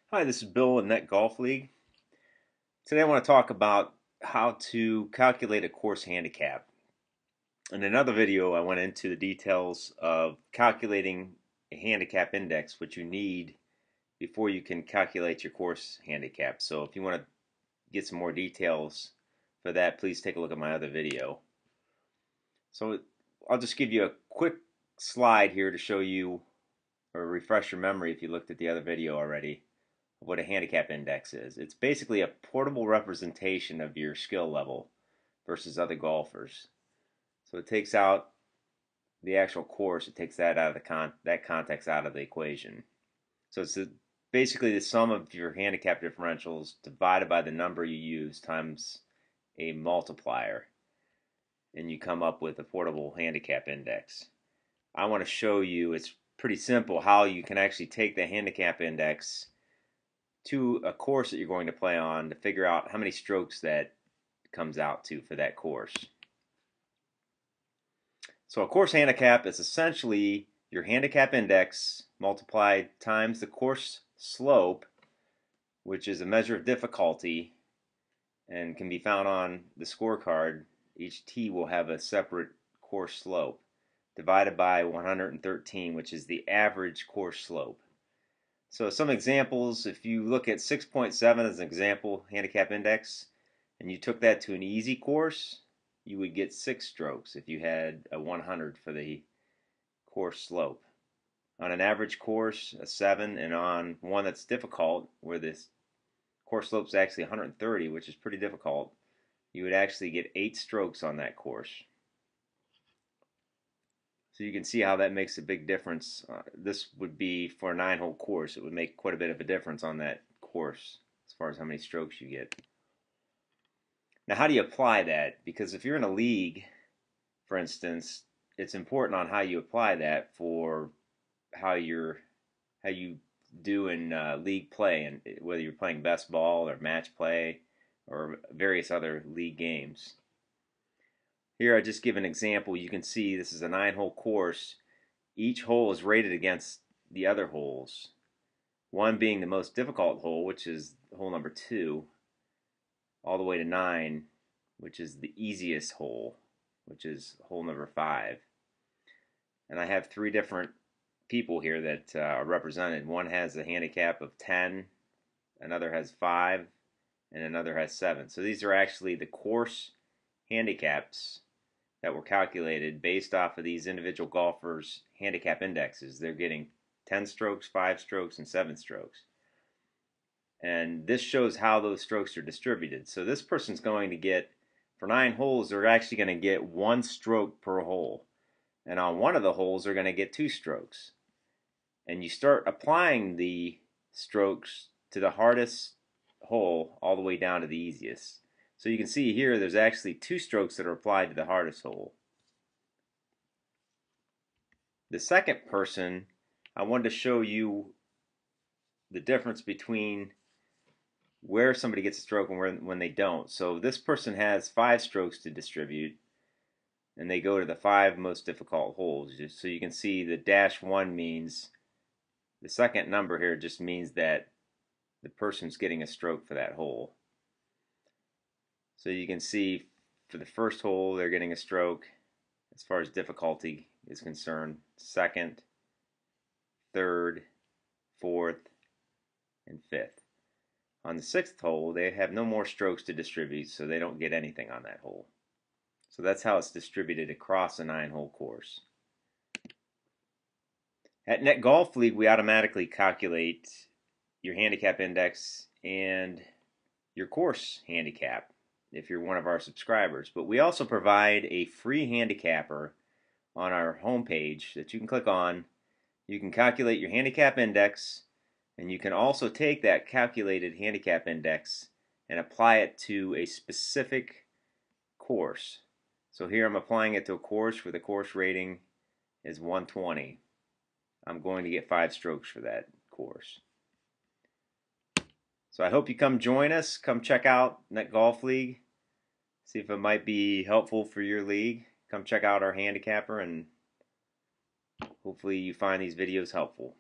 Hi, this is Bill in Net Golf League. Today I want to talk about how to calculate a course handicap. In another video, I went into the details of calculating a handicap index, which you need before you can calculate your course handicap. So if you want to get some more details for that, please take a look at my other video. So I'll just give you a quick slide here to show you or refresh your memory if you looked at the other video already. What a handicap index is. It's basically a portable representation of your skill level versus other golfers. So it takes out the actual course, it takes that out of that context out of the equation. So it's basically the sum of your handicap differentials divided by the number you use times a multiplier, and you come up with a portable handicap index. I want to show you, it's pretty simple, how you can actually take the handicap index to a course that you're going to play on to figure out how many strokes that comes out to for that course. So a course handicap is essentially your handicap index multiplied times the course slope, which is a measure of difficulty and can be found on the scorecard. Each tee will have a separate course slope, divided by 113, which is the average course slope. So some examples, if you look at 6.7 as an example handicap index, and you took that to an easy course, you would get 6 strokes if you had a 100 for the course slope. On an average course, a 7, and on one that's difficult, where this course slope is actually 130, which is pretty difficult, you would actually get 8 strokes on that course. So you can see how that makes a big difference. This would be for a 9-hole course. It would make quite a bit of a difference on that course as far as how many strokes you get. Now, how do you apply that? Because if you're in a league, for instance, it's important on how you apply that for how you do in league play, and whether you're playing best ball or match play or various other league games. Here I just give an example. You can see this is a 9-hole course. Each hole is rated against the other holes. One being the most difficult hole, which is hole number 2, all the way to 9, which is the easiest hole, which is hole number 5. And I have 3 different people here that are represented. One has a handicap of 10, another has 5, and another has 7. So these are actually the course handicaps that were calculated based off of these individual golfers' handicap indexes. They're getting 10 strokes, 5 strokes, and 7 strokes. And this shows how those strokes are distributed. So this person's going to get, for 9 holes, they're actually going to get 1 stroke per hole. And on one of the holes, they're going to get 2 strokes. And you start applying the strokes to the hardest hole all the way down to the easiest. So you can see here there's actually 2 strokes that are applied to the hardest hole. The second person, I wanted to show you the difference between where somebody gets a stroke and when they don't. So this person has 5 strokes to distribute, and they go to the 5 most difficult holes. So you can see the -1 means, the second number here just means that the person's getting a stroke for that hole. So you can see for the first hole they're getting a stroke as far as difficulty is concerned. Second, third, fourth, and fifth. On the 6th hole they have no more strokes to distribute, so they don't get anything on that hole. So that's how it's distributed across a 9-hole course. At Net Golf League we automatically calculate your handicap index and your course handicap if you're one of our subscribers. But we also provide a free handicapper on our homepage that you can click on. You can calculate your handicap index, and you can also take that calculated handicap index and apply it to a specific course. So here I'm applying it to a course where the course rating is 120. I'm going to get 5 strokes for that course. So I hope you come join us. Come check out Net Golf League. See if it might be helpful for your league. Come check out our handicapper, and hopefully you find these videos helpful.